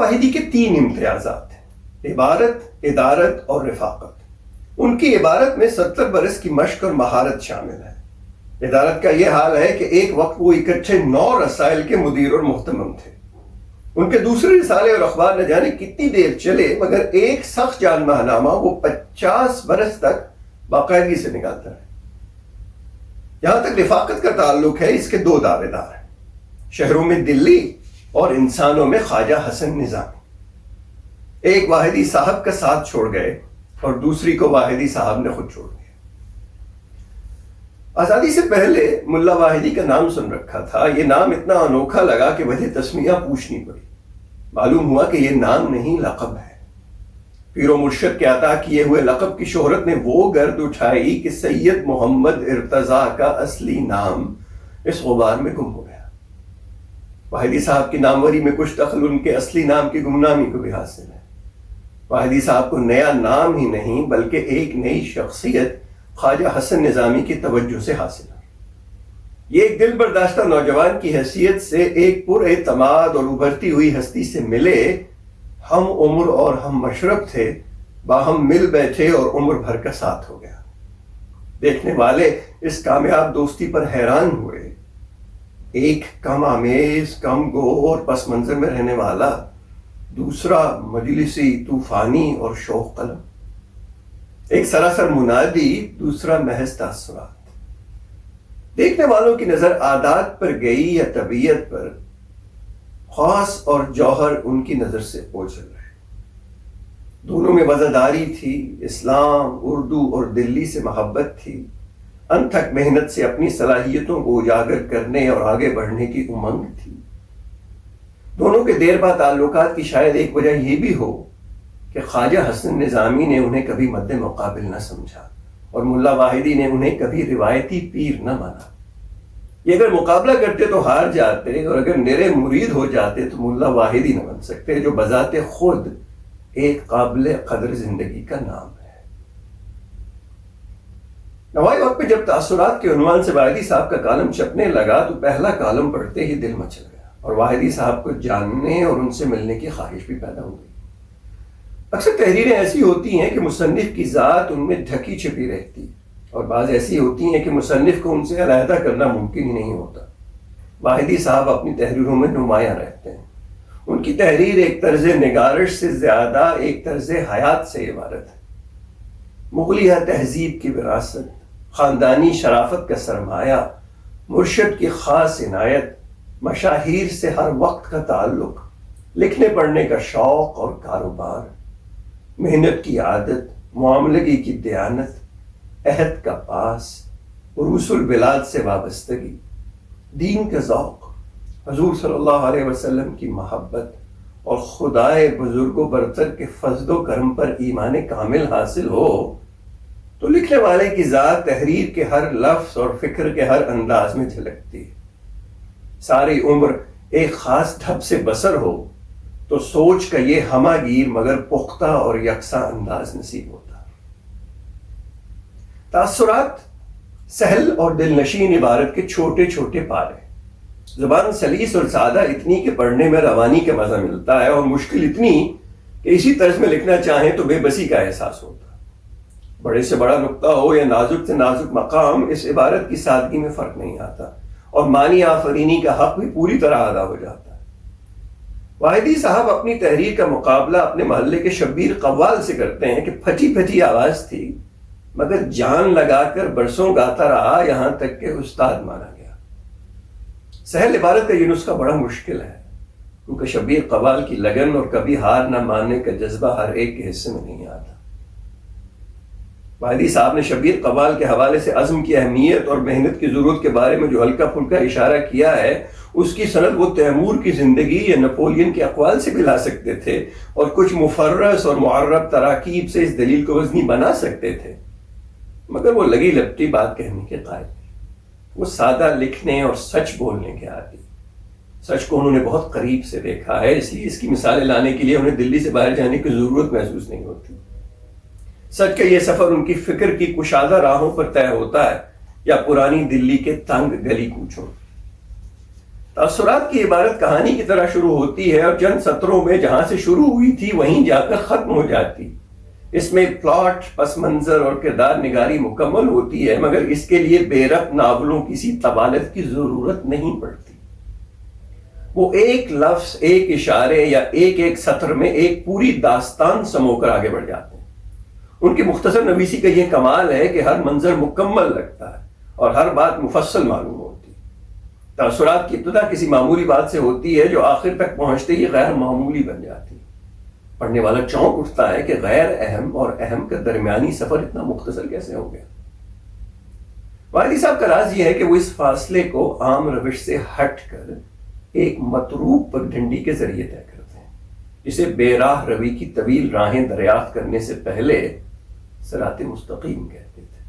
واحدی کے 3 امتیازات ہیں: عبارت، ادارت اور رفاقت۔ ان کی عبارت میں 70 برس کی مشق اور مہارت شامل ہے۔ ادارت کا یہ حال ہے کہ ایک وقت وہ اکٹھے 9 رسائل کے مدیر اور محتمم تھے۔ ان کے دوسرے رسالے اور اخبار نہ جانے کتنی دیر چلے، مگر ایک سخت جان ماہنامہ وہ 50 برس تک باقاعدگی سے نکالتا ہے۔ جہاں تک رفاقت کا تعلق ہے، اس کے 2 دعوے دار ہیں، شہروں میں دلی اور انسانوں میں خواجہ حسن نظامی۔ ایک واحدی صاحب کا ساتھ چھوڑ گئے اور دوسری کو واحدی صاحب نے خود چھوڑ دیا۔ آزادی سے پہلے ملا واحدی کا نام سن رکھا تھا۔ یہ نام اتنا انوکھا لگا کہ وجہ تسمیہ پوچھنی پڑی۔ معلوم ہوا کہ یہ نام نہیں، لقب ہے۔ پیر و مرشد کے عطا کیے ہوئے لقب کی شہرت نے وہ گرد اٹھائی کہ سید محمد ارتضیٰ کا اصلی نام اس غبار میں گم ہو گیا۔ واحدی صاحب کی ناموری میں کچھ دخل ان کے اصلی نام کی گمنامی کو بھی حاصل ہے۔ واحدی صاحب کو نیا نام ہی نہیں بلکہ ایک نئی شخصیت خواجہ حسن نظامی کی توجہ سے حاصل ہے۔ یہ ایک دل برداشتہ نوجوان کی حیثیت سے ایک پر اعتماد اور ابھرتی ہوئی ہستی سے ملے۔ ہم عمر اور ہم مشرب تھے، باہم مل بیٹھے اور عمر بھر کا ساتھ ہو گیا۔ دیکھنے والے اس کامیاب دوستی پر حیران ہوئے۔ ایک کم آمیز، کم گو اور پس منظر میں رہنے والا، دوسرا مجلسی، طوفانی اور شوق قلم۔ ایک سراسر منادی، دوسرا محض تاثرات۔ دیکھنے والوں کی نظر عادات پر گئی یا طبیعت پر، خاص اور جوہر ان کی نظر سے اوجھل رہے۔ دونوں میں وزاداری تھی، اسلام، اردو اور دلی سے محبت تھی، انتھک محنت سے اپنی صلاحیتوں کو اجاگر کرنے اور آگے بڑھنے کی امنگ تھی۔ دونوں کے دیر پا تعلقات کی شاید ایک وجہ یہ بھی ہو کہ خواجہ حسن نظامی نے انہیں کبھی مد مقابل نہ سمجھا اور ملا واحدی نے انہیں کبھی روایتی پیر نہ مانا۔ یہ اگر مقابلہ کرتے تو ہار جاتے، اور اگر میرے مرید ہو جاتے تو ملا واحدی نہ بن سکتے، جو بذات خود ایک قابل قدر زندگی کا نام ہے۔ نوائی وقت پہ جب تاثرات کے عنوان سے واحدی صاحب کا کالم چھپنے لگا تو پہلا کالم پڑھتے ہی دل مچل گیا اور واحدی صاحب کو جاننے اور ان سے ملنے کی خواہش بھی پیدا ہو گئی۔ اکثر تحریریں ایسی ہوتی ہیں کہ مصنف کی ذات ان میں ڈھکی چھپی رہتی، اور بعض ایسی ہوتی ہیں کہ مصنف کو ان سے علیحدہ کرنا ممکن ہی نہیں ہوتا۔ واحدی صاحب اپنی تحریروں میں نمایاں رہتے ہیں۔ ان کی تحریر ایک طرز نگارش سے زیادہ ایک طرز حیات سے عبارت ہے۔ مغلیہ تہذیب کی وراثت، خاندانی شرافت کا سرمایہ، مرشد کی خاص عنایت، مشاہیر سے ہر وقت کا تعلق، لکھنے پڑھنے کا شوق اور کاروبار، محنت کی عادت، معاملگی کی دیانت، عہد کا پاس، عروس البلاد سے وابستگی، دین کا ذوق، حضور صلی اللہ علیہ وسلم کی محبت اور خدائے بزرگ و برتر کے فضل و کرم پر ایمان کامل حاصل ہو تو لکھنے والے کی ذات تحریر کے ہر لفظ اور فکر کے ہر انداز میں جھلکتی ہے۔ ساری عمر ایک خاص ڈھب سے بسر ہو تو سوچ کا یہ ہمہ گیر مگر پختہ اور یکساں انداز نصیب ہوتا۔ تاثرات سہل اور دل نشین عبارت کے چھوٹے چھوٹے پارے، زبان سلیس اور سادہ اتنی کہ پڑھنے میں روانی کا مزہ ملتا ہے، اور مشکل اتنی کہ اسی طرز میں لکھنا چاہیں تو بے بسی کا احساس ہوتا۔ بڑے سے بڑا نقطہ ہو یا نازک سے نازک مقام، اس عبارت کی سادگی میں فرق نہیں آتا، اور معنی آفرینی کا حق بھی پوری طرح ادا ہو جاتا ہے۔ واحدی صاحب اپنی تحریر کا مقابلہ اپنے محلے کے شبیر قوال سے کرتے ہیں کہ پھٹی پھٹی آواز تھی مگر جان لگا کر برسوں گاتا رہا، یہاں تک کہ استاد مانا گیا۔ سہل عبارت کا یہ نسخہ بڑا مشکل ہے، کیونکہ شبیر قوال کی لگن اور کبھی ہار نہ ماننے کا جذبہ ہر ایک کے حصے میں نہیں آتا۔ واحدی صاحب نے شبیر قوال کے حوالے سے عزم کی اہمیت اور محنت کی ضرورت کے بارے میں جو ہلکا پھلکا اشارہ کیا ہے، اس کی سند وہ تیمور کی زندگی یا نپولین کے اقوال سے بھی لا سکتے تھے، اور کچھ مفرس اور معرب تراکیب سے اس دلیل کو وزنی بنا سکتے تھے، مگر وہ لگی لپٹی بات کہنے کے قائل تھے۔ وہ سادہ لکھنے اور سچ بولنے کے عادی، سچ کو انہوں نے بہت قریب سے دیکھا ہے، اس لیے اس کی مثالیں لانے کے لیے انہیں دلی سے باہر جانے کی ضرورت محسوس نہیں ہوتی۔ سچ کا یہ سفر ان کی فکر کی کشادہ راہوں پر طے ہوتا ہے یا پرانی دلی کے تنگ گلی کوچوں۔ تاثرات کی عبارت کہانی کی طرح شروع ہوتی ہے اور چند سطروں میں جہاں سے شروع ہوئی تھی وہیں جا کر ختم ہو جاتی. اس میں پلاٹ، پس منظر اور کردار نگاری مکمل ہوتی ہے، مگر اس کے لیے بے ربط ناولوں کسی طوالت کی ضرورت نہیں پڑتی. وہ ایک لفظ، ایک اشارے یا ایک سطر میں ایک پوری داستان سمو کر آگے بڑھ جاتے ہیں. ان کی مختصر نویسی کا یہ کمال ہے کہ ہر منظر مکمل لگتا ہے اور ہر بات مفصل معلوم ہوتی ہے. تاثرات کی ابتدا کسی معمولی بات سے ہوتی ہے جو آخر تک پہنچتے ہی غیر معمولی بن جاتی ہے. پڑھنے والا چونک اٹھتا ہے کہ غیر اہم اور اہم کا درمیانی سفر اتنا مختصر کیسے ہو گیا. والد صاحب کا راز یہ ہے کہ وہ اس فاصلے کو عام روش سے ہٹ کر ایک متروک پگڈنڈی کے ذریعے طے کرتے ہیں، جسے بے راہ روی کی طویل راہیں دریافت کرنے سے پہلے صراط مستقیم کہتے تھے.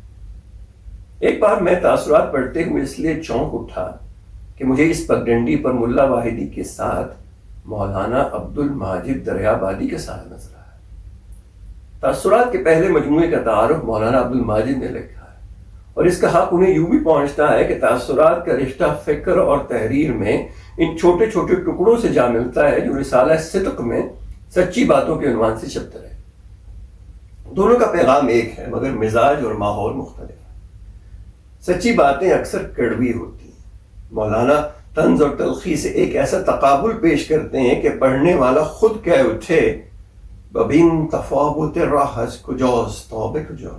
ایک بار میں تاثرات پڑھتے ہوئے اس لیے چونک اٹھا کہ مجھے اس پگڈنڈی پر ملا واحدی کے ساتھ مولانا عبد الماجد دریابادی کا سایہ نظر آیا. تاثرات کے پہلے مجموعے کا تعارف مولانا عبد الماجد نے لکھا ہے اور اس کا حق انہیں یوں بھی پہنچتا ہے کہ تاثرات کا رشتہ فکر اور تحریر میں ان چھوٹے چھوٹے ٹکڑوں سے جا ملتا ہے جو رسالہ صدق میں سچی باتوں کے عنوان سے چھپتے رہے. دونوں کا پیغام ایک ہے مگر مزاج اور ماحول مختلف ہے. سچی باتیں اکثر کڑوی ہوتی ہیں. مولانا طنز اور تلخی سے ایک ایسا تقابل پیش کرتے ہیں کہ پڑھنے والا خود کہہ اٹھے ببین تفاوت راہز کجاز توبہ کجا.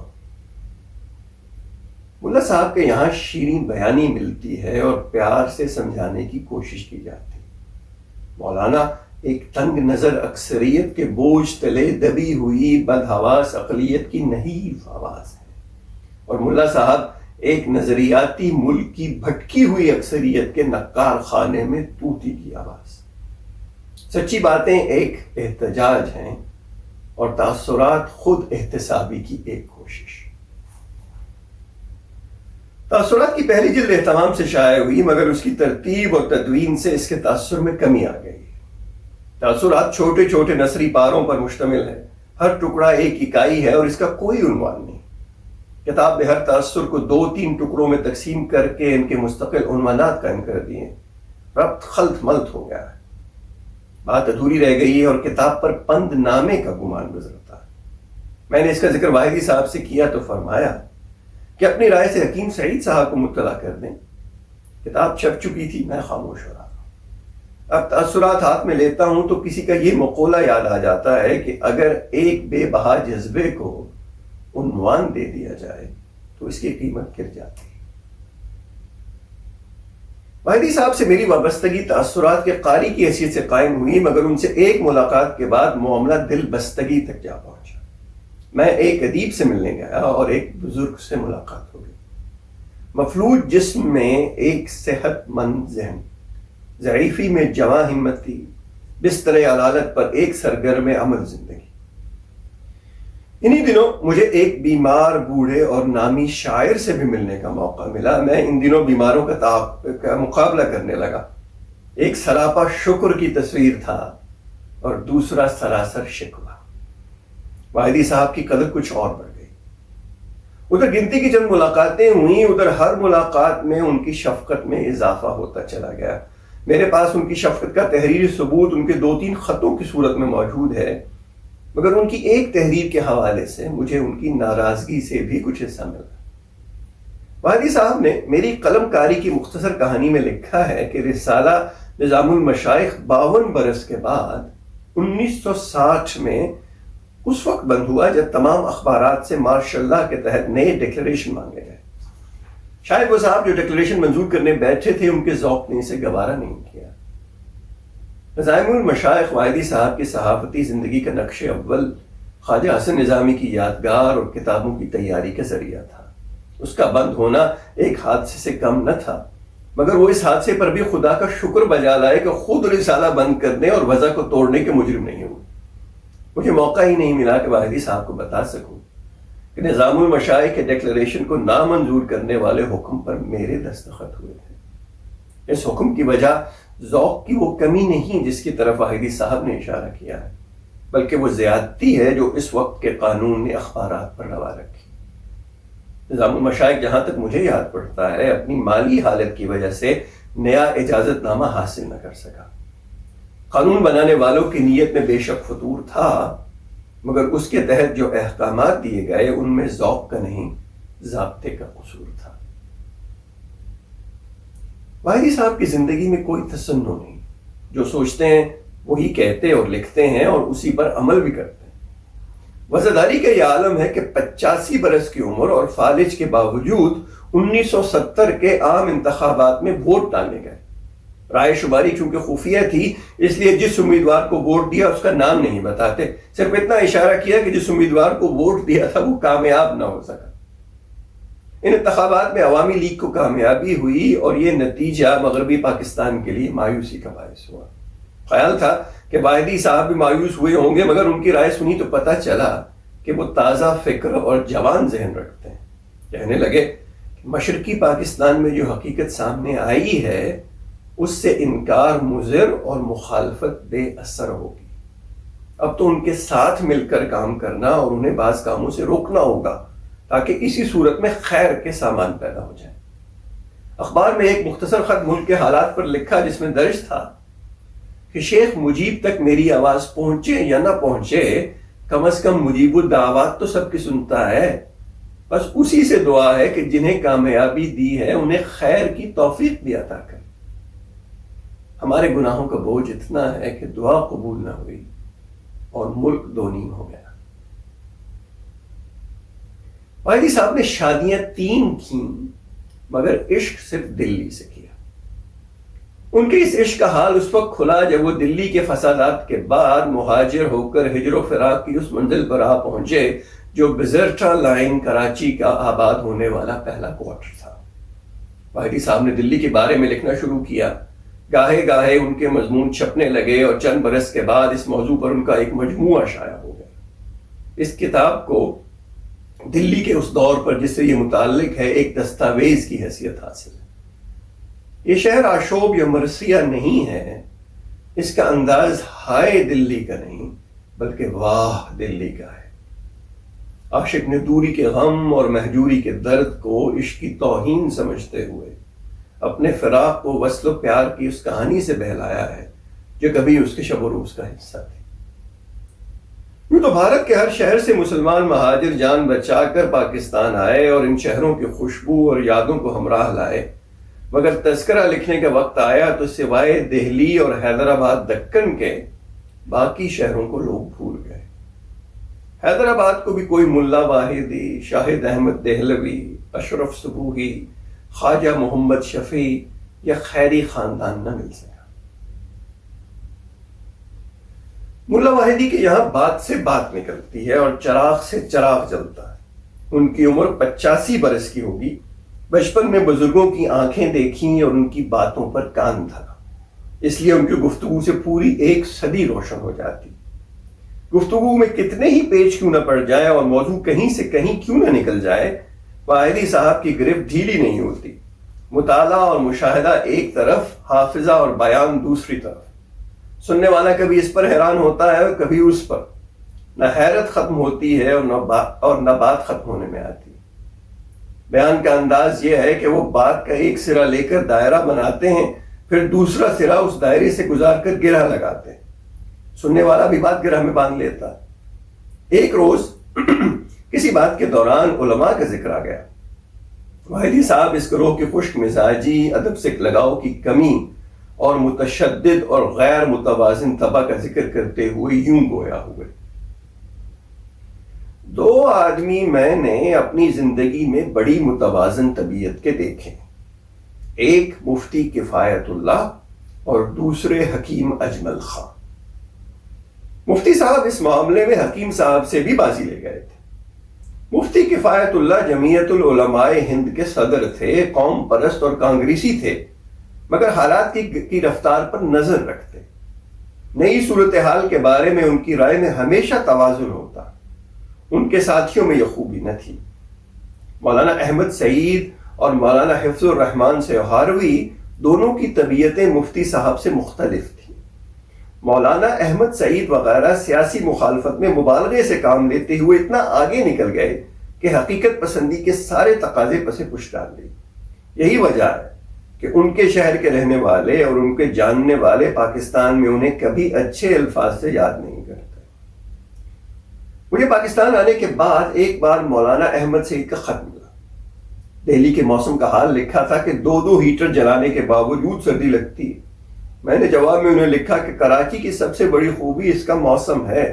ملا صاحب کے یہاں شیریں بیانی ملتی ہے اور پیار سے سمجھانے کی کوشش کی جاتی. مولانا ایک تنگ نظر اکثریت کے بوجھ تلے دبی ہوئی بدحواس اقلیت کی نحیف آواز ہے اور ملا صاحب ایک نظریاتی ملک کی بھٹکی ہوئی اکثریت کے نقار خانے میں طوطی کی آواز. سچی باتیں ایک احتجاج ہیں اور تاثرات خود احتسابی کی ایک کوشش. تاثرات کی پہلی جلد اہتمام سے شائع ہوئی مگر اس کی ترتیب اور تدوین سے اس کے تاثر میں کمی آ گئی. تاثرات چھوٹے چھوٹے نثری پاروں پر مشتمل ہے. ہر ٹکڑا ایک اکائی ہے اور اس کا کوئی عنوان نہیں. کتاب نے ہر تاثر کو 2-3 ٹکڑوں میں تقسیم کر کے ان کے مستقل عنوانات قائم کر دیے. ربط خلط ملط ہو گیا ہے. بات ادھوری رہ گئی ہے اور کتاب پر پند نامے کا گمان گزرتا ہے. میں نے اس کا ذکر واحدی صاحب سے کیا تو فرمایا کہ اپنی رائے سے حکیم سعید صاحب کو مطلع کر دیں. کتاب چھپ چکی تھی، میں خاموش ہو رہا. اب تاثرات ہاتھ میں لیتا ہوں تو کسی کا یہ مقولہ یاد آ جاتا ہے کہ اگر ایک بے بہا جذبے کو عنوان دے دیا جائے تو اس کی قیمت گر جاتی. واحدی صاحب سے میری وابستگی تاثرات کے قاری کی حیثیت سے قائم ہوئی مگر ان سے ایک ملاقات کے بعد معاملہ دل بستگی تک جا پہنچا. میں ایک ادیب سے ملنے گیا اور ایک بزرگ سے ملاقات ہو گئی. مفلوج جسم میں ایک صحت مند ذہن، ضعیفی میں جواں ہمتی، بستر علالت پر ایک سرگرم عمل زندگی. انہی دنوں مجھے ایک بیمار بوڑھے اور نامی شاعر سے بھی ملنے کا موقع ملا. میں ان دنوں بیماروں کا مقابلہ کرنے لگا. ایک سراپا شکر کی تصویر تھا اور دوسرا سراسر شکوہ. واحدی صاحب کی قدر کچھ اور بڑھ گئی. ادھر گنتی کی چند ملاقاتیں ہوئیں، ادھر ہر ملاقات میں ان کی شفقت میں اضافہ ہوتا چلا گیا. میرے پاس ان کی شفقت کا تحریری ثبوت ان کے 2-3 خطوں کی صورت میں موجود ہے مگر ان کی ایک تحریر کے حوالے سے مجھے ان کی ناراضگی سے بھی کچھ حصہ ملا. واحدی صاحب نے میری قلم کاری کی مختصر کہانی میں لکھا ہے کہ رسالہ نظام المشائخ 52 برس کے بعد 1960 میں اس وقت بند ہوا جب تمام اخبارات سے ماشاء اللہ کے تحت نئے ڈکلریشن مانگے گئے. شاید وہ صاحب جو ڈکلریشن منظور کرنے بیٹھے تھے ان کے ذوق نے اسے گوارا نہیں کیا. نظام المشائخ واحدی صاحب کی صحافتی زندگی کا نقش اول خواجہ حسن نظامی کی یادگار اور کتابوں کی تیاری کا ذریعہ تھا. اس کا بند ہونا ایک حادثے سے کم نہ تھا مگر وہ اس حادثے پر بھی خدا کا شکر بجا لائے کہ خود رسالہ بند کرنے اور وضع کو توڑنے کے مجرم نہیں ہوئے. مجھے موقع ہی نہیں ملا کہ واحدی صاحب کو بتا سکوں کہ نظام المشائخ کے ڈکلریشن کو نامنظور کرنے والے حکم پر میرے دستخط ہوئے تھے. اس حکم کی وجہ ذوق کی وہ کمی نہیں جس کی طرف واحدی صاحب نے اشارہ کیا ہے بلکہ وہ زیادتی ہے جو اس وقت کے قانون نے اخبارات پر روا رکھی. نظام المشائخ جہاں تک مجھے یاد پڑتا ہے اپنی مالی حالت کی وجہ سے نیا اجازت نامہ حاصل نہ کر سکا۔ قانون بنانے والوں کی نیت میں بے شک فطور تھا، مگر اس کے تحت جو احکامات دیے گئے ان میں ذوق کا نہیں ضابطے کا قصور تھا۔ واحدی صاحب کی زندگی میں کوئی تسنن نہیں، جو سوچتے ہیں وہی کہتے اور لکھتے ہیں اور اسی پر عمل بھی کرتے ہیں۔ وزاداری کا یہ عالم ہے کہ 85 برس کی عمر اور فالج کے باوجود 1970 کے عام انتخابات میں ووٹ ڈالنے گئے۔ رائے شماری چونکہ خفیہ تھی اس لیے جس امیدوار کو ووٹ دیا اس کا نام نہیں بتاتے، صرف اتنا اشارہ کیا کہ جس امیدوار کو ووٹ دیا تھا وہ کامیاب نہ ہو سکا۔ ان انتخابات میں عوامی لیگ کو کامیابی ہوئی اور یہ نتیجہ مغربی پاکستان کے لیے مایوسی کا باعث ہوا۔ خیال تھا کہ واحدی صاحب بھی مایوس ہوئے ہوں گے، مگر ان کی رائے سنی تو پتہ چلا کہ وہ تازہ فکر اور جوان ذہن رکھتے ہیں۔ کہنے لگے کہ مشرقی پاکستان میں جو حقیقت سامنے آئی ہے اس سے انکار مضر اور مخالفت بے اثر ہوگی۔ اب تو ان کے ساتھ مل کر کام کرنا اور انہیں بعض کاموں سے روکنا ہوگا تاکہ اسی صورت میں خیر کے سامان پیدا ہو جائیں۔ اخبار میں ایک مختصر خط ملک کے حالات پر لکھا جس میں درج تھا کہ شیخ مجیب تک میری آواز پہنچے یا نہ پہنچے، کم از کم مجیب الدعوات تو سب کی سنتا ہے، بس اسی سے دعا ہے کہ جنہیں کامیابی دی ہے انہیں خیر کی توفیق بھی عطا کرے۔ ہمارے گناہوں کا بوجھ اتنا ہے کہ دعا قبول نہ ہوئی اور ملک دو نیم ہو گیا۔ واحدی صاحب نے شادیاں 3 کیں مگر عشق صرف دلی سے کیا۔ ان کے اس عشق کا حال اس وقت کھلا جب وہ دلی کے فسادات کے بعد مہاجر ہو کر ہجر و فراق کی اس منزل پر آ پہنچے جو بزرٹا لائن کراچی کا آباد ہونے والا پہلا کوارٹر تھا۔ واحدی صاحب نے دلی کے بارے میں لکھنا شروع کیا۔ گاہے گاہے ان کے مضمون چھپنے لگے اور چند برس کے بعد اس موضوع پر ان کا ایک مجموعہ شائع ہو گیا۔ اس کتاب کو دلی کے اس دور پر جس سے یہ متعلق ہے ایک دستاویز کی حیثیت حاصل ہے۔ یہ شہر آشوب یا مرثیہ نہیں ہے، اس کا انداز ہائے دلی کا نہیں بلکہ واہ دلی کا ہے۔ عاشق نے دوری کے غم اور مہجوری کے درد کو عشق کی توہین سمجھتے ہوئے اپنے فراق کو وصل و پیار کی اس کہانی سے بہلایا ہے جو کبھی اس کے شب و روز کا حصہ تھی۔ یوں تو بھارت کے ہر شہر سے مسلمان مہاجر جان بچا کر پاکستان آئے اور ان شہروں کی خوشبو اور یادوں کو ہمراہ لائے، مگر تذکرہ لکھنے کا وقت آیا تو سوائے دہلی اور حیدرآباد دکن کے باقی شہروں کو لوگ بھول گئے۔ حیدرآباد کو بھی کوئی ملا واحدی، شاہد احمد دہلوی، اشرف صبوحی، خواجہ محمد شفیع یا خیری خاندان نہ مل سکا۔ ملا واحدی کے یہاں بات سے بات نکلتی ہے اور چراغ سے چراغ جلتا ہے۔ ان کی عمر 85 برس کی ہوگی۔ بچپن میں بزرگوں کی آنکھیں دیکھیں اور ان کی باتوں پر کان دھرا، اس لیے ان کی گفتگو سے پوری 1 صدی روشن ہو جاتی۔ گفتگو میں کتنے ہی پیچ کیوں نہ پڑ جائے اور موضوع کہیں سے کہیں کیوں نہ نکل جائے، واحدی صاحب کی گرفت ڈھیلی نہیں ہوتی۔ مطالعہ اور مشاہدہ ایک طرف، حافظہ اور بیان دوسری طرف۔ سننے والا کبھی اس پر حیران ہوتا ہے اور کبھی اس پر، نہ حیرت ختم ہوتی ہے اور نہ بات ختم ہونے میں آتی۔ بیان کا انداز یہ ہے کہ وہ بات کا ایک سرا لے کر دائرہ بناتے ہیں، پھر دوسرا سرا اس دائرے سے گزار کر گرہ لگاتے ہیں۔ سننے والا بھی بات گرہ میں باندھ لیتا ہے۔ ایک روز کسی بات کے دوران علماء کا ذکر آ گیا۔ واحدی صاحب اس گروہ کی خشک مزاجی، ادب سے لگاؤ کی کمی اور متشدد اور غیر متوازن طبع کا ذکر کرتے ہوئے یوں گویا ہوئے: 2 آدمی میں نے اپنی زندگی میں بڑی متوازن طبیعت کے دیکھے، ایک مفتی کفایت اللہ اور دوسرے حکیم اجمل خان۔ مفتی صاحب اس معاملے میں حکیم صاحب سے بھی بازی لے گئے تھے۔ مفتی کفایت اللہ جمعیت العلماء ہند کے صدر تھے، قوم پرست اور کانگریسی تھے، مگر حالات کی رفتار پر نظر رکھتے۔ نئی صورتحال کے بارے میں ان کی رائے میں ہمیشہ توازن ہوتا۔ ان کے ساتھیوں میں یہ خوبی نہ تھی۔ مولانا احمد سعید اور مولانا حفظ الرحمان سہاروی دونوں کی طبیعتیں مفتی صاحب سے مختلف تھیں۔ مولانا احمد سعید وغیرہ سیاسی مخالفت میں مبالغے سے کام لیتے ہوئے اتنا آگے نکل گئے کہ حقیقت پسندی کے سارے تقاضے پسے پش ڈال دی۔ یہی وجہ ہے کہ ان کے شہر کے رہنے والے اور ان کے جاننے والے پاکستان میں انہیں کبھی اچھے الفاظ سے یاد نہیں کرتے۔ مجھے پاکستان آنے کے بعد ایک بار مولانا احمد سعید کا خط ملا۔ دہلی کے موسم کا حال لکھا تھا کہ 2 ہیٹر جلانے کے باوجود سردی لگتی ہے۔ میں نے جواب میں انہیں لکھا کہ کراچی کی سب سے بڑی خوبی اس کا موسم ہے،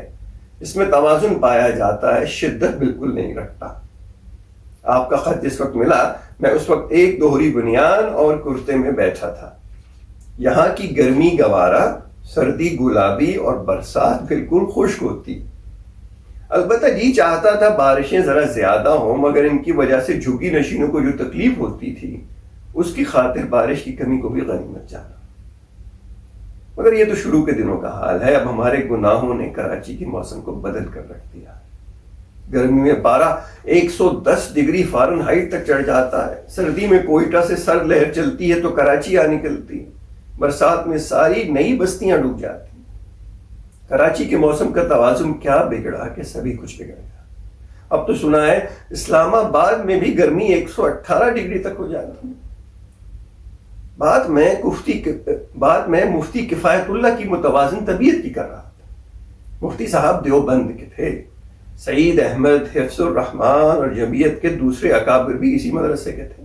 اس میں توازن پایا جاتا ہے، شدت بالکل نہیں رکھتا۔ آپ کا خط جس وقت ملا میں اس وقت ایک دوہری بنیان اور کرتے میں بیٹھا تھا۔ یہاں کی گرمی گوارا، سردی گلابی اور برسات بالکل خشک ہوتی۔ البتہ جی چاہتا تھا بارشیں ذرا زیادہ ہوں، مگر ان کی وجہ سے جھگی نشینوں کو جو تکلیف ہوتی تھی اس کی خاطر بارش کی کمی کو بھی غنیمت جانا۔ مگر یہ تو شروع کے دنوں کا حال ہے، اب ہمارے گناہوں نے کراچی کے موسم کو بدل کر رکھ دیا۔ گرمی میں پارہ 110 ڈگری فارنہائٹ تک چڑھ جاتا ہے، سردی میں کوئٹہ سے سرد لہر چلتی ہے تو کراچی آ نکلتی ہے، برسات میں ساری نئی بستیاں ڈوب جاتی ہیں۔ کراچی کے موسم کا توازن کیا بگڑا کہ سبھی کچھ بگڑ گیا۔ اب تو سنا ہے اسلام آباد میں بھی گرمی 118 ڈگری تک ہو جاتی ہے۔ بات میں مفتی کفایت اللہ کی متوازن طبیعت کی کر رہا تھا۔ مفتی صاحب دیوبند کے تھے، سعید احمد، حفظ الرحمان اور جمعیت کے دوسرے اکابر بھی اسی مدرسے کے تھے۔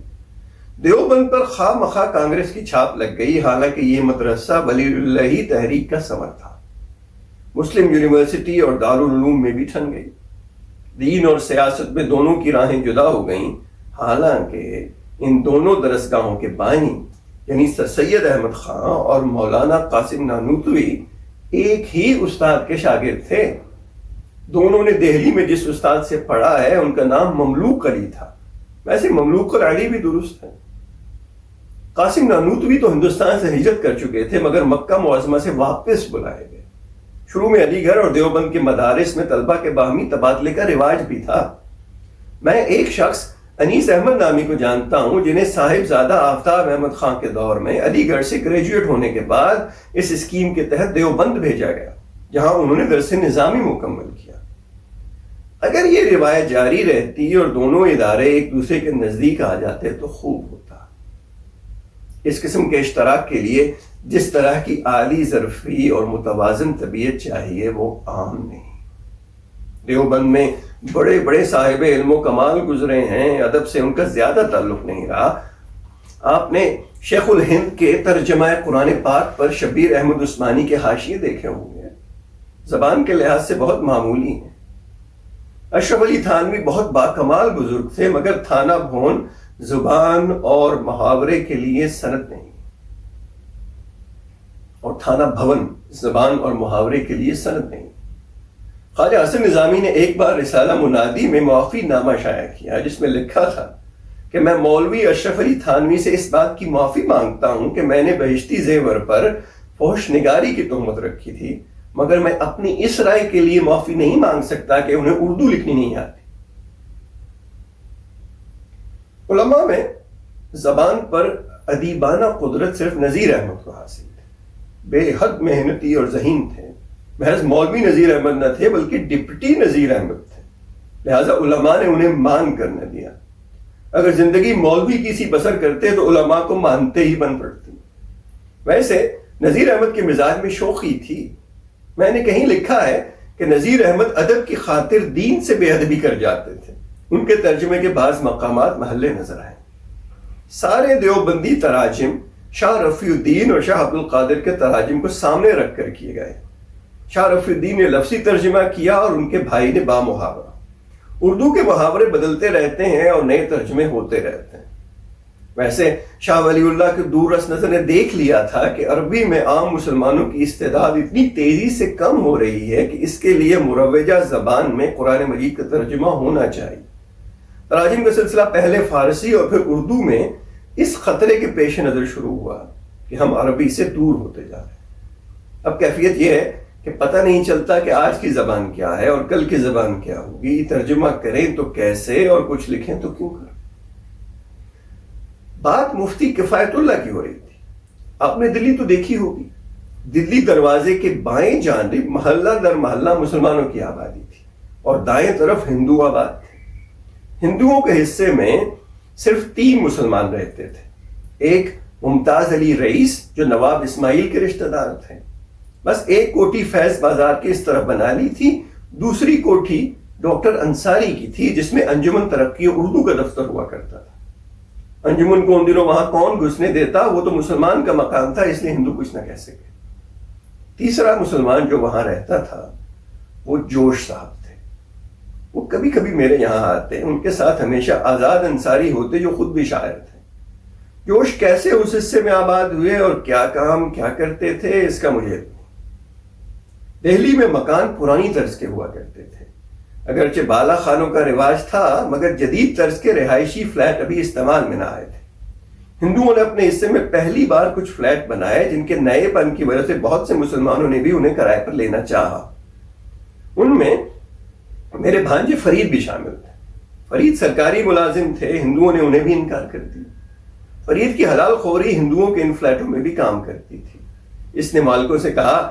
دیوبند پر خواہ مخواہ کانگریس کی چھاپ لگ گئی، حالانکہ یہ مدرسہ ولی اللہ تحریک کا ثمر تھا۔ مسلم یونیورسٹی اور دارالعلوم میں بھی ٹھن گئی۔ دین اور سیاست میں دونوں کی راہیں جدا ہو گئیں، حالانکہ ان دونوں درسگاہوں کے بانی یعنی سر سید احمد خان اور مولانا قاسم نانوتوی ایک ہی استاد کے شاگرد تھے۔ دونوں نے دہلی میں جس استاد سے پڑھا ہے ان کا نام مملوک علی تھا۔ ویسے مملوک علی بھی درست ہے۔ قاسم نانوتوی تو ہندوستان سے ہجرت کر چکے تھے، مگر مکہ معظمہ سے واپس بلائے گئے۔ شروع میں علی گڑھ اور دیوبند کے مدارس میں طلبہ کے باہمی تبادلے کا رواج بھی تھا۔ میں ایک شخص انیس احمد نامی کو جانتا ہوں جنہیں صاحبزادہ آفتاب احمد خان کے دور میں علی گڑھ سے گریجویٹ ہونے کے بعد اس اسکیم کے تحت دیوبند بھیجا گیا، جہاں انہوں نے درس نظامی مکمل کیا۔ اگر یہ روایت جاری رہتی اور دونوں ادارے ایک دوسرے کے نزدیک آ جاتے تو خوب ہوتا۔ اس قسم کے اشتراک کے لیے جس طرح کی اعلی ظرفی اور متوازن طبیعت چاہیے وہ عام نہیں۔ دیوبند میں بڑے بڑے صاحب علم و کمال گزرے ہیں، ادب سے ان کا زیادہ تعلق نہیں رہا۔ آپ نے شیخ الہند کے ترجمہ قرآن پاک پر شبیر احمد عثمانی کے حاشیے دیکھے ہوں گے، زبان کے لحاظ سے بہت معمولی ہیں۔ اشرف علی تھانوی بہت باکمال بزرگ تھے، مگر تھانہ بھون زبان اور محاورے کے لیے سند نہیں، اور تھانہ بھون زبان اور محاورے کے لیے سند نہیں۔ خواجہ حسن نظامی نے ایک بار رسالہ منادی میں معافی نامہ شائع کیا جس میں لکھا تھا کہ میں مولوی اشرف علی تھانوی سے اس بات کی معافی مانگتا ہوں کہ میں نے بہشتی زیور پر فحش نگاری کی تہمت رکھی تھی، مگر میں اپنی اس رائے کے لیے معافی نہیں مانگ سکتا کہ انہیں اردو لکھنی نہیں آتی۔ علماء میں زبان پر ادیبانہ قدرت صرف نذیر احمد کو حاصل تھی۔ بے حد محنتی اور ذہین تھے، محض مولوی نذیر احمد نہ تھے بلکہ ڈپٹی نذیر احمد تھے، لہذا علماء نے انہیں مان کر نہ دیا۔ اگر زندگی مولوی کی سی بسر کرتے تو علماء کو مانتے ہی بن پڑتی۔ ویسے نذیر احمد کے مزاج میں شوخی تھی۔ میں نے کہیں لکھا ہے کہ نذیر احمد ادب کی خاطر دین سے بے ادبی کر جاتے تھے۔ ان کے ترجمے کے بعض مقامات محلے نظر آئے۔ سارے دیوبندی تراجم شاہ رفیع الدین اور شاہ عبد القادر کے تراجم کو سامنے رکھ کر کیے گئے۔ شاہ رفیع الدین نے لفظی ترجمہ کیا اور ان کے بھائی نے با محاورہ۔ اردو کے محاورے بدلتے رہتے ہیں اور نئے ترجمے ہوتے رہتے ہیں۔ ویسے شاہ ولی اللہ کے دور رس نظر نے دیکھ لیا تھا کہ عربی میں عام مسلمانوں کی استعداد اتنی تیزی سے کم ہو رہی ہے کہ اس کے لیے مروجہ زبان میں قرآن مجید کا ترجمہ ہونا چاہیے۔ تراجم کا سلسلہ پہلے فارسی اور پھر اردو میں اس خطرے کے پیش نظر شروع ہوا کہ ہم عربی سے دور ہوتے جا رہے ہیں۔ اب کیفیت یہ ہے کہ پتہ نہیں چلتا کہ آج کی زبان کیا ہے اور کل کی زبان کیا ہوگی، ترجمہ کریں تو کیسے اور کچھ لکھیں تو کیوں کریں۔ بات مفتی کفایت اللہ کی ہو رہی تھی۔ آپ نے دلی تو دیکھی ہوگی، دلی دروازے کے بائیں جانب محلہ در محلہ مسلمانوں کی آبادی تھی اور دائیں طرف ہندو آباد تھے۔ ہندوؤں کے حصے میں صرف 3 مسلمان رہتے تھے، ایک ممتاز علی رئیس جو نواب اسماعیل کے رشتہ دار تھے. بس ایک کوٹھی فیض بازار کے اس طرف بنا لی تھی، دوسری کوٹھی ڈاکٹر انصاری کی تھی جس میں انجمن ترقی اردو کا دفتر ہوا کرتا تھا. انجمن کو ان دنوں وہاں کون گھسنے دیتا، وہ تو مسلمان کا مقام تھا، اس لیے ہندو کچھ نہ کہہ سکے. تیسرا مسلمان جو وہاں رہتا تھا وہ جوش صاحب تھے. وہ کبھی کبھی میرے یہاں آتے، ان کے ساتھ ہمیشہ آزاد انصاری ہوتے جو خود بھی شاعر تھے. جوش کیسے اس حصے میں آباد ہوئے اور کیا کام کیا کرتے تھے اس کا مجھے دہلی میں مکان پرانی طرز کے ہوا کرتے تھے. اگرچہ بالا خانوں کا رواج تھا مگر جدید طرز کے رہائشی فلیٹ ابھی استعمال میں نہ آئے تھے. ہندوؤں نے اپنے حصے میں پہلی بار کچھ فلیٹ بنائے جن کے نئے پن کی وجہ سے بہت سے مسلمانوں نے بھی انہیں کرائے پر لینا چاہا. ان میں میرے بھانجے فرید بھی شامل تھے. فرید سرکاری ملازم تھے، ہندوؤں نے انہیں بھی انکار کر دیا. فرید کی حلال خوری ہندوؤں کے ان فلیٹوں میں بھی کام کرتی تھی. اس نے مالکوں سے کہا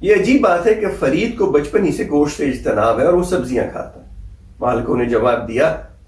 یہ عجیب بات ہے کہ فرید کو بچپن ہی سے گوشت سے اجتناب ہے اور وہ سبزیاں کھاتا ہے. مالکوں نے جواب دیا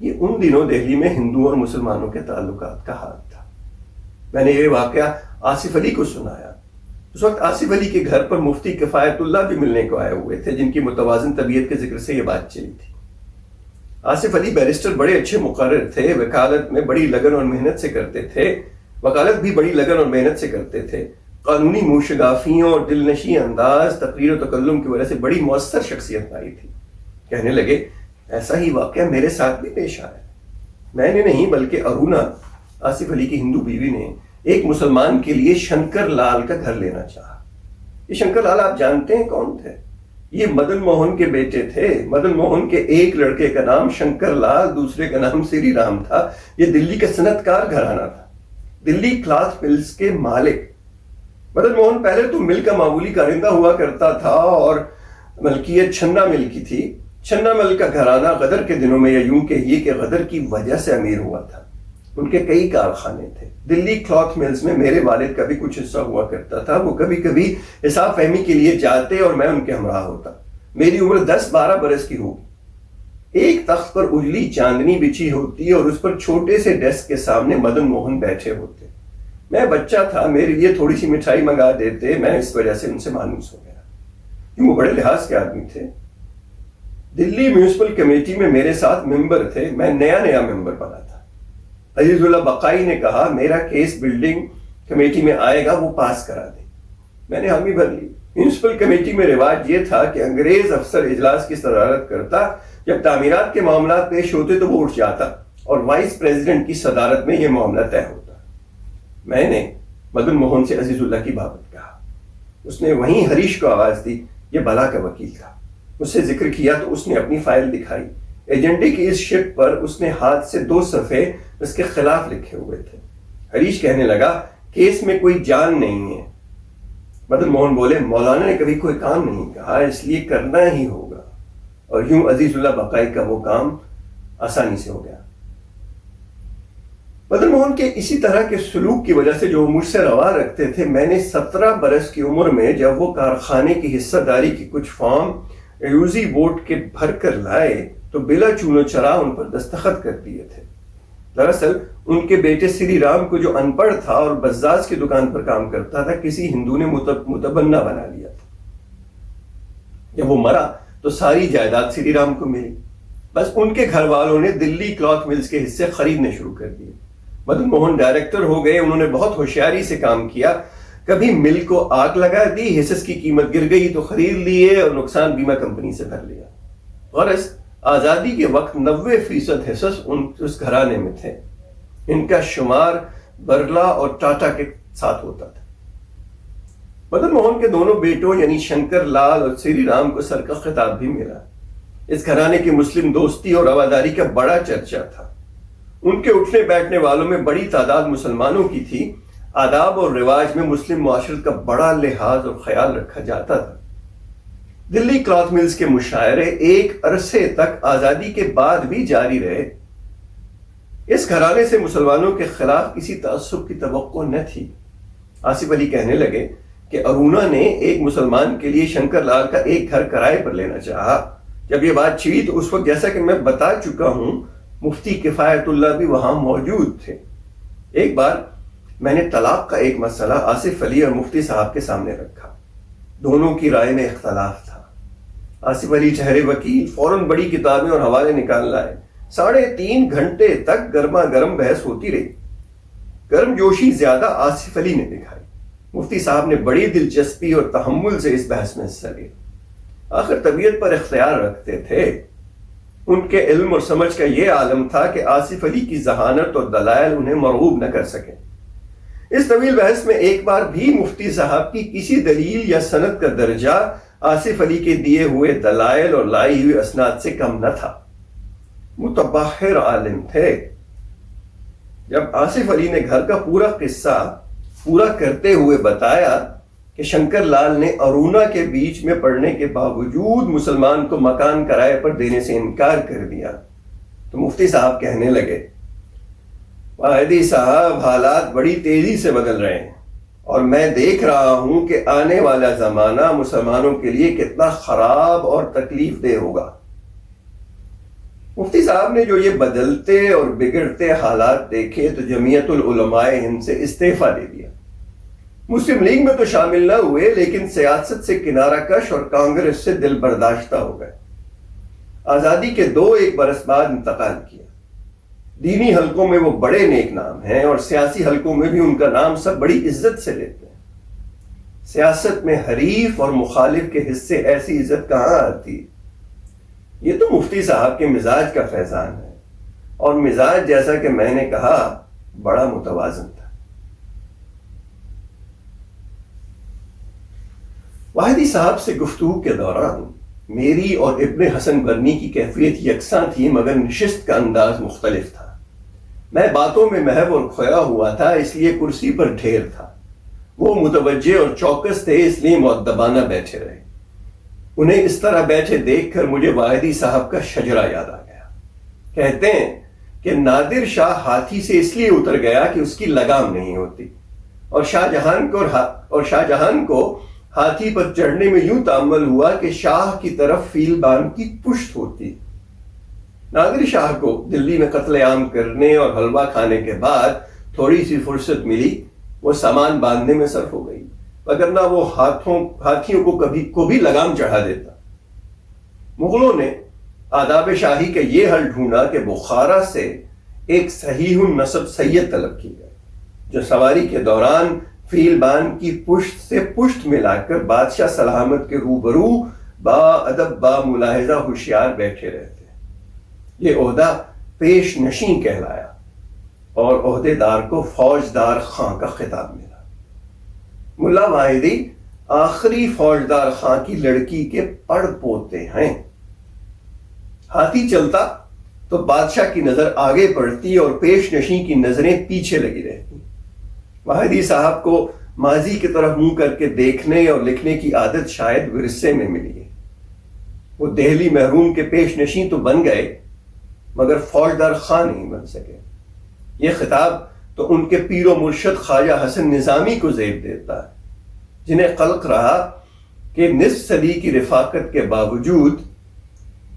یہ ان دنوں دہلی میں ہندوؤں اور مسلمانوں کے تعلقات کا حال تھا. میں نے یہ واقعہ آصف علی کو سنایا. اس وقت آصف علی کے گھر پر مفتی کفایت اللہ بھی ملنے کو آئے ہوئے تھے جن کی متوازن طبیعت کے ذکر سے یہ بات چلی تھی. آصف علی بیرسٹر بڑے اچھے مقرر تھے، وکالت میں بڑی لگن اور محنت سے کرتے تھے، وکالت بھی بڑی لگن اور محنت سے کرتے تھے. قانونی موشگافیوں اور دلنشی انداز، تقریر و تکلم کی وجہ سے بڑی مؤثر شخصیت پائی تھی. کہنے لگے ایسا ہی واقعہ میرے ساتھ بھی پیش آیا. میں نے نہیں بلکہ ارونا آصف علی کی ہندو بیوی نے ایک مسلمان کے لیے شنکر لال کا گھر لینا چاہا. یہ شنکر لال آپ جانتے ہیں کون تھے؟ یہ مدن موہن کے بیٹے تھے. مدن موہن کے ایک لڑکے کا نام شنکر لال، دوسرے کا نام سری رام تھا. یہ دلی کا صنعت کار گھرانہ تھا، دلی کلاتھ ملز کے مالک. مدن موہن پہلے تو مل کا معمولی کارندہ ہوا کرتا تھا اور ملکیت چھنا مل کی تھی. چھنا مل کا گھرانہ غدر کے دنوں میں یا یوں کہیے کہ غدر کی وجہ سے امیر ہوا تھا. ان کے کئی کارخانے تھے. دلی کلاتھ ملز میں میرے والد کا بھی کچھ حصہ ہوا کرتا تھا. وہ کبھی کبھی حساب فہمی کے لیے جاتے اور میں ان کے ہمراہ ہوتا. میری عمر 10-12 برس کی ہوگی. ایک تخت پر اجلی چاندنی بچھی ہوتی اور اس پر چھوٹے سے ڈیسک کے سامنے مدن موہن بیٹھے ہوتے. میں بچہ تھا، میرے لیے تھوڑی سی مٹھائی منگا دیتے. میں اس وجہ سے ان سے مانوس ہو گیا. کیوں وہ بڑے لحاظ کے آدمی تھے. دلی میونسپل کمیٹی میں میرے ساتھ ممبر تھے. میں نیا ممبر بنا تھا. عزیز اللہ بقائی نے کہا میرا کیس بلڈنگ کمیٹی میں آئے گا، وہ پاس کرا دے. میں نے حامی بھر لی. میونسپل کمیٹی میں رواج یہ تھا کہ انگریز افسر اجلاس کی صدارت کرتا. جب تعمیرات کے معاملات پیش ہوتے تو وہ اٹھ جاتا اور وائس پریزیڈنٹ کی صدارت میں یہ معاملہ طے ہوتا. میں نے مدن موہن سے عزیز اللہ کی بابت کہا. اس نے وہیں ہریش کو آواز دی. یہ بلا کا وکیل تھا. اس سے ذکر کیا تو اس نے اپنی فائل دکھائی. ایجنڈے کی اس شپ پر اس نے ہاتھ سے 2 صفحے اس کے خلاف لکھے ہوئے تھے. ہریش کہنے لگا کیس میں کوئی جان نہیں ہے. مدن موہن بولے مولانا نے کبھی کوئی کام نہیں کہا، اس لیے کرنا ہی ہوگا. اور یوں عزیز اللہ بقائی کا وہ کام آسانی سے ہو گیا. مدن موہن کے اسی طرح کے سلوک کی وجہ سے جو مجھ سے روا رکھتے تھے، میں نے 17 برس کی عمر میں جب وہ کارخانے کی حصہ داری کی کچھ فارم ایوزی ووٹ کے بھر کر لائے تو بلا چون و چرا ان پر دستخط کر دیے تھے. دراصل ان کے بیٹے سری رام کو جو ان پڑھ تھا اور بزاز کی دکان پر کام کرتا تھا، کسی ہندو نے متبنہ بنا لیا تھا. جب وہ مرا تو ساری جائیداد سری رام کو ملی. بس ان کے گھر والوں نے دلی کلاتھ ملز کے حصے خریدنے شروع کر دیے. مدن موہن ڈائریکٹر ہو گئے. انہوں نے بہت ہوشیاری سے کام کیا. کبھی مل کو آگ لگا دی، حصص کی قیمت گر گئی تو خرید لیے اور نقصان بیمہ کمپنی سے بھر لیا. غرض آزادی کے وقت 90% حصص اس گھرانے میں تھے. ان کا شمار برلا اور ٹاٹا کے ساتھ ہوتا تھا. مدن موہن کے دونوں بیٹوں یعنی شنکر لال اور سری رام کو سر کا خطاب بھی ملا. اس گھرانے کی مسلم دوستی اور رواداری کا بڑا چرچا تھا. ان کے اٹھنے بیٹھنے والوں میں بڑی تعداد مسلمانوں کی تھی. آداب اور رواج میں مسلم معاشرت کا بڑا لحاظ اور خیال رکھا جاتا تھا. دلی کلاتھ ملز کے مشاعرے ایک عرصے تک آزادی کے بعد بھی جاری رہے. اس گھرانے سے مسلمانوں کے خلاف کسی تعصب کی توقع نہ تھی. آصف علی کہنے لگے کہ ارونا نے ایک مسلمان کے لیے شنکر لال کا ایک گھر کرائے پر لینا چاہا. جب یہ بات چھڑی تو اس وقت جیسا کہ میں بتا چکا ہوں مفتی کفایت اللہ بھی وہاں موجود تھے. ایک بار میں نے طلاق کا ایک مسئلہ آصف علی اور مفتی صاحب کے سامنے رکھا. دونوں کی رائے میں اختلاف تھا. آصف علی چہرے وکیل فوراً بڑی کتابیں اور حوالے نکال لائے. 3.5 گھنٹے تک گرما گرم بحث ہوتی رہی. گرم جوشی زیادہ آصف علی نے دکھائی. مفتی صاحب نے بڑی دلچسپی اور تحمل سے اس بحث میں حصہ لیا. آخر طبیعت پر اختیار رکھتے تھے. ان کے علم اور سمجھ کا یہ عالم تھا کہ آصف علی کی ذہانت اور دلائل انہیں مرغوب نہ کر سکے. اس طویل بحث میں ایک بار بھی مفتی صاحب کی کسی دلیل یا سند کا درجہ آصف علی کے دیے ہوئے دلائل اور لائی ہوئی اسناد سے کم نہ تھا. متبحر عالم تھے. جب آصف علی نے گھر کا پورا قصہ پورا کرتے ہوئے بتایا کہ شنکر لال نے ارونا کے بیچ میں پڑنے کے باوجود مسلمان کو مکان کرائے پر دینے سے انکار کر دیا تو مفتی صاحب کہنے لگے، واحدی صاحب حالات بڑی تیزی سے بدل رہے ہیں اور میں دیکھ رہا ہوں کہ آنے والا زمانہ مسلمانوں کے لیے کتنا خراب اور تکلیف دہ ہوگا. مفتی صاحب نے جو یہ بدلتے اور بگڑتے حالات دیکھے تو جمعیت العلماء ہند سے استعفیٰ دے دیا. مسلم لیگ میں تو شامل نہ ہوئے لیکن سیاست سے کنارہ کش اور کانگریس سے دل برداشتہ ہو گئے. آزادی کے 2-1 برس بعد انتقال کیا. دینی حلقوں میں وہ بڑے نیک نام ہیں اور سیاسی حلقوں میں بھی ان کا نام سب بڑی عزت سے لیتے ہیں. سیاست میں حریف اور مخالف کے حصے ایسی عزت کہاں آتی؟ یہ تو مفتی صاحب کے مزاج کا فیضان ہے اور مزاج جیسا کہ میں نے کہا بڑا متوازن تھا. واحدی صاحب سے گفتگو کے دوران میری اور ابن حسن برنی کی کیفیت یکساں تھی مگر نشست کا انداز مختلف تھا. میں باتوں میں محو اور کھویا ہوا تھا اس لیے کرسی پر ڈھیر تھا. وہ متوجہ اور چوکس تھے اس لیے مؤدبانہ بیٹھے رہے. انہیں اس طرح بیٹھے دیکھ کر مجھے واحدی صاحب کا شجرہ یاد آ گیا. کہتے ہیں کہ نادر شاہ ہاتھی سے اس لیے اتر گیا کہ اس کی لگام نہیں ہوتی اور شاہ جہان کو ہاتھی پر چڑھنے میں یوں تامل ہوا کہ شاہ کی طرف فیل بان کی پشت ہوتی. نادر شاہ کو دلی میں قتل عام کرنے اور حلوہ کھانے کے بعد تھوڑی سی فرصت ملی، وہ سامان باندھنے میں صرف ہو گئی، وگرنہ وہ ہاتھیوں کو بھی لگام چڑھا دیتا. مغلوں نے آداب شاہی کا یہ حل ڈھونڈا کہ بخارا سے ایک صحیح النسب سید طلب کی گئے جو سواری کے دوران فیل بان کی پشت سے پشت ملا کر بادشاہ سلامت کے روبرو با ادب با ملاحظہ ہوشیار بیٹھے رہتے. یہ عہدہ پیش نشیں کہلایا اور عہدے دار کو فوجدار خاں کا خطاب ملا. ملا واحدی آخری فوجدار خاں کی لڑکی کے پڑ پوتے ہیں. ہاتھی چلتا تو بادشاہ کی نظر آگے پڑتی اور پیش نشیں کی نظریں پیچھے لگی رہتی. واحدی صاحب کو ماضی کی طرف منہ کر کے دیکھنے اور لکھنے کی عادت شاید ورثے میں ملی ہے. وہ دہلی محروم کے پیش نشیں تو بن گئے مگر فوجدار خاں نہیں بن سکے. یہ خطاب تو ان کے پیر و مرشد خواجہ حسن نظامی کو زیب دیتا ہے جنہیں قلق رہا کہ نصف صدی کی رفاقت کے باوجود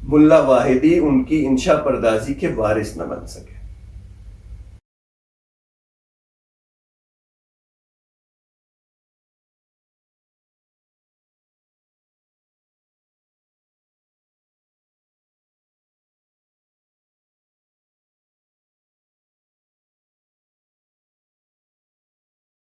ملا واحدی ان کی انشا پردازی کے وارث نہ بن سکے.